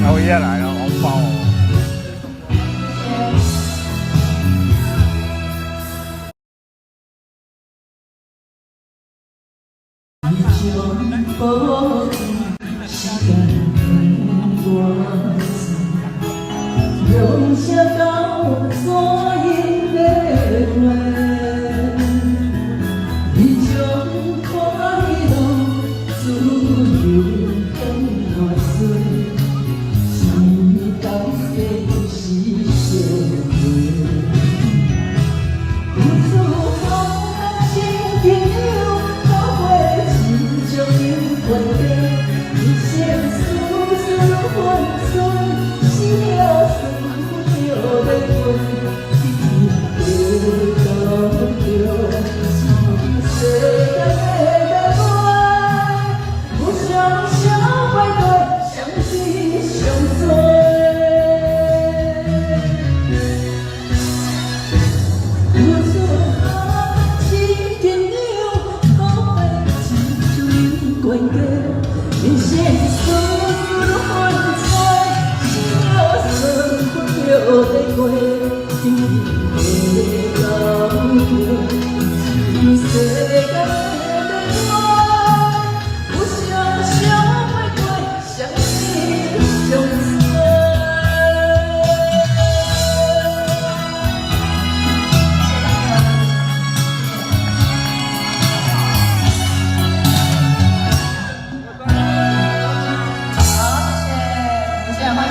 熬夜来了，好饱哦。用写到所有的话，你将快乐自由跟我说，是到世是相会。有次好亲朋友，可会亲像因关家，一生丝丝换算，是了算。我的魂，一直到着，世界的爱，不相相怪怪，相知相随。有次啊，亲朋友，可会亲像因关家，人生丝丝换彩，是了算不着的过。